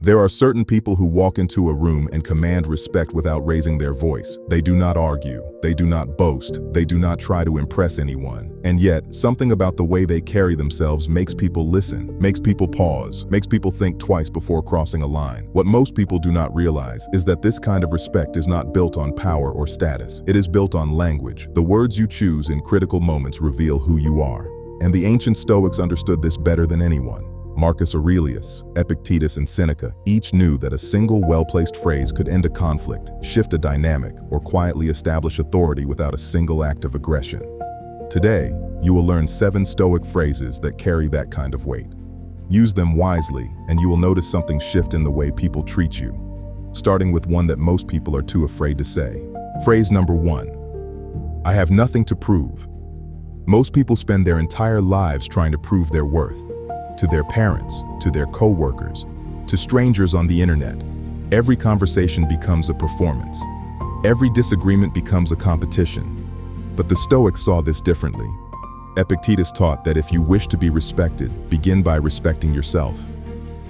There are certain people who walk into a room and command respect without raising their voice. They do not argue, they do not boast, they do not try to impress anyone. And yet, something about the way they carry themselves makes people listen, makes people pause, makes people think twice before crossing a line. What most people do not realize is that this kind of respect is not built on power or status. It is built on language. The words you choose in critical moments reveal who you are. And the ancient Stoics understood this better than anyone. Marcus Aurelius, Epictetus, and Seneca each knew that a single well-placed phrase could end a conflict, shift a dynamic, or quietly establish authority without a single act of aggression. Today, you will learn 7 Stoic phrases that carry that kind of weight. Use them wisely, and you will notice something shift in the way people treat you. Starting with one that most people are too afraid to say. Phrase number 1. I have nothing to prove. Most people spend their entire lives trying to prove their worth. To their parents, to their co-workers, to strangers on the internet. Every conversation becomes a performance. Every disagreement becomes a competition. But the Stoics saw this differently. Epictetus taught that if you wish to be respected, begin by respecting yourself.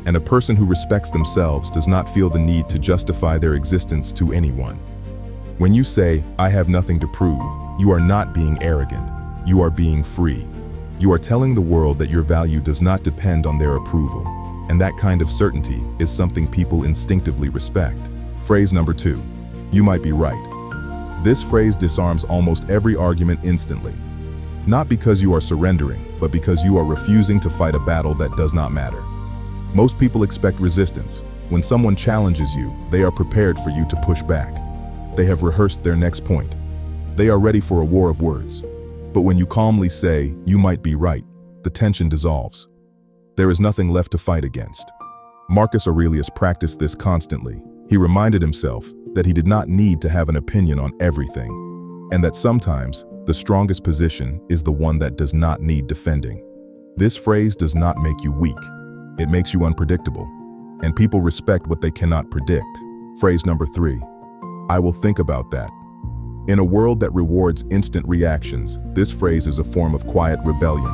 And a person who respects themselves does not feel the need to justify their existence to anyone. When you say, I have nothing to prove, you are not being arrogant. You are being free. You are telling the world that your value does not depend on their approval, and that kind of certainty is something people instinctively respect. Phrase number 2. You might be right. This phrase disarms almost every argument instantly. Not because you are surrendering, but because you are refusing to fight a battle that does not matter. Most people expect resistance. When someone challenges you, they are prepared for you to push back. They have rehearsed their next point. They are ready for a war of words. But when you calmly say, you might be right, the tension dissolves. There is nothing left to fight against. Marcus Aurelius practiced this constantly. He reminded himself that he did not need to have an opinion on everything, and that sometimes the strongest position is the one that does not need defending. This phrase does not make you weak. It makes you unpredictable, and people respect what they cannot predict. Phrase number 3. I will think about that. In a world that rewards instant reactions, this phrase is a form of quiet rebellion.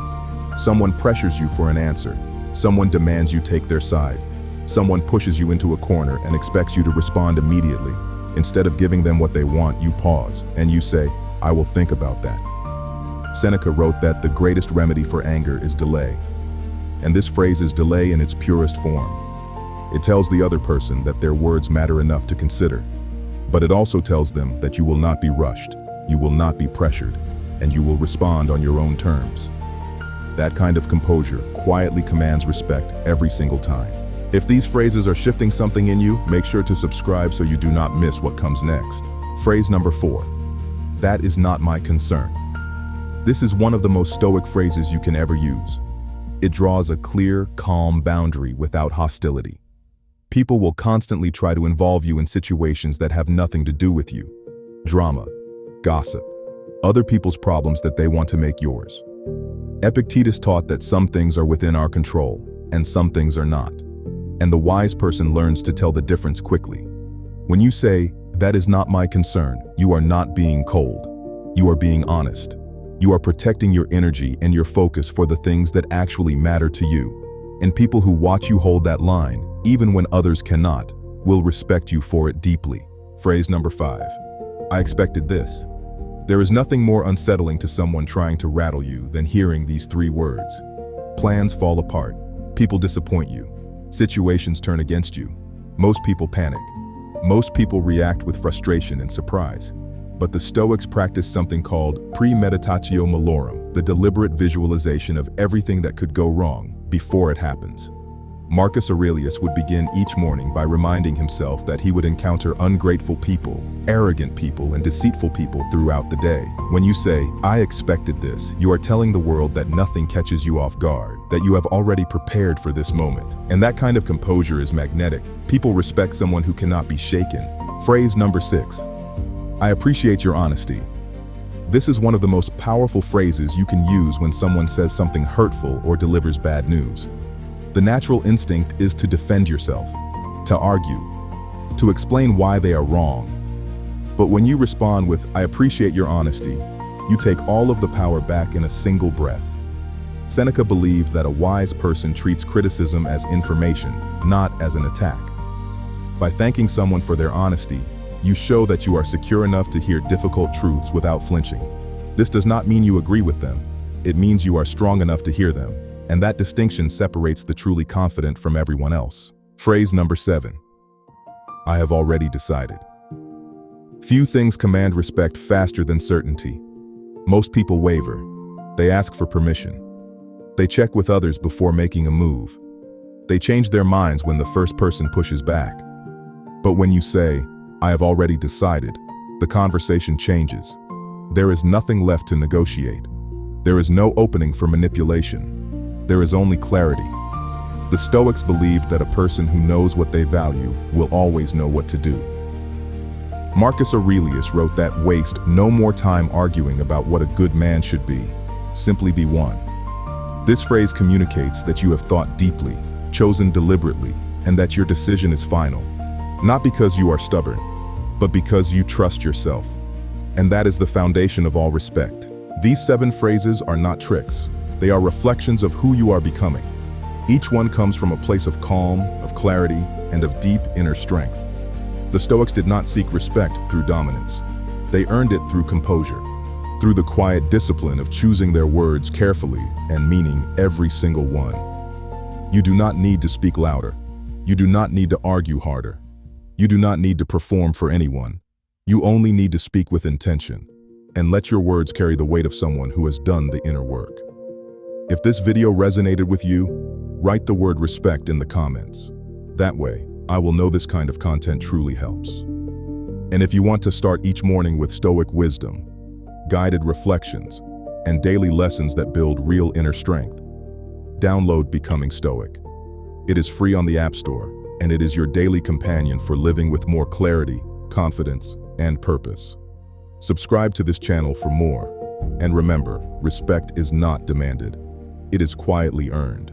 Someone pressures you for an answer. Someone demands you take their side. Someone pushes you into a corner and expects you to respond immediately. Instead of giving them what they want, you pause and you say, I will think about that. Seneca wrote that the greatest remedy for anger is delay. And this phrase is delay in its purest form. It tells the other person that their words matter enough to consider. But it also tells them that you will not be rushed, you will not be pressured, and you will respond on your own terms. That kind of composure quietly commands respect every single time. If these phrases are shifting something in you, make sure to subscribe so you do not miss what comes next. Phrase number 4. That is not my concern. This is one of the most Stoic phrases you can ever use. It draws a clear, calm boundary without hostility. People will constantly try to involve you in situations that have nothing to do with you. Drama, gossip, other people's problems that they want to make yours. Epictetus taught that some things are within our control, and some things are not. And the wise person learns to tell the difference quickly. When you say, that is not my concern, you are not being cold. You are being honest. You are protecting your energy and your focus for the things that actually matter to you. And people who watch you hold that line, even when others cannot, will respect you for it deeply. Phrase number 5. I expected this. There is nothing more unsettling to someone trying to rattle you than hearing these 3 words. Plans fall apart. People disappoint you. Situations turn against you. Most people panic. Most people react with frustration and surprise. But the Stoics practiced something called premeditatio malorum, the deliberate visualization of everything that could go wrong before it happens. Marcus Aurelius would begin each morning by reminding himself that he would encounter ungrateful people, arrogant people, and deceitful people throughout the day. When you say, I expected this, you are telling the world that nothing catches you off guard, that you have already prepared for this moment. And that kind of composure is magnetic. People respect someone who cannot be shaken. Phrase number 6. I appreciate your honesty. This is one of the most powerful phrases you can use when someone says something hurtful or delivers bad news. The natural instinct is to defend yourself, to argue, to explain why they are wrong. But when you respond with, I appreciate your honesty, you take all of the power back in a single breath. Seneca believed that a wise person treats criticism as information, not as an attack. By thanking someone for their honesty, you show that you are secure enough to hear difficult truths without flinching. This does not mean you agree with them. It means you are strong enough to hear them, and that distinction separates the truly confident from everyone else. Phrase number 7. I have already decided. Few things command respect faster than certainty. Most people waver. They ask for permission. They check with others before making a move. They change their minds when the first person pushes back. But when you say, I have already decided, the conversation changes. There is nothing left to negotiate. There is no opening for manipulation. There is only clarity. The Stoics believed that a person who knows what they value will always know what to do. Marcus Aurelius wrote that waste no more time arguing about what a good man should be. Simply be one. This phrase communicates that you have thought deeply, chosen deliberately, and that your decision is final. Not because you are stubborn, but because you trust yourself. And that is the foundation of all respect. These 7 phrases are not tricks. They are reflections of who you are becoming. Each one comes from a place of calm, of clarity, and of deep inner strength. The Stoics did not seek respect through dominance. They earned it through composure, through the quiet discipline of choosing their words carefully and meaning every single one. You do not need to speak louder. You do not need to argue harder. You do not need to perform for anyone. You only need to speak with intention, and let your words carry the weight of someone who has done the inner work. If this video resonated with you, write the word respect in the comments. That way, I will know this kind of content truly helps. And if you want to start each morning with Stoic wisdom, guided reflections, and daily lessons that build real inner strength, download Becoming Stoic. It is free on the App Store, and it is your daily companion for living with more clarity, confidence, and purpose. Subscribe to this channel for more, and remember, respect is not demanded. It is quietly earned.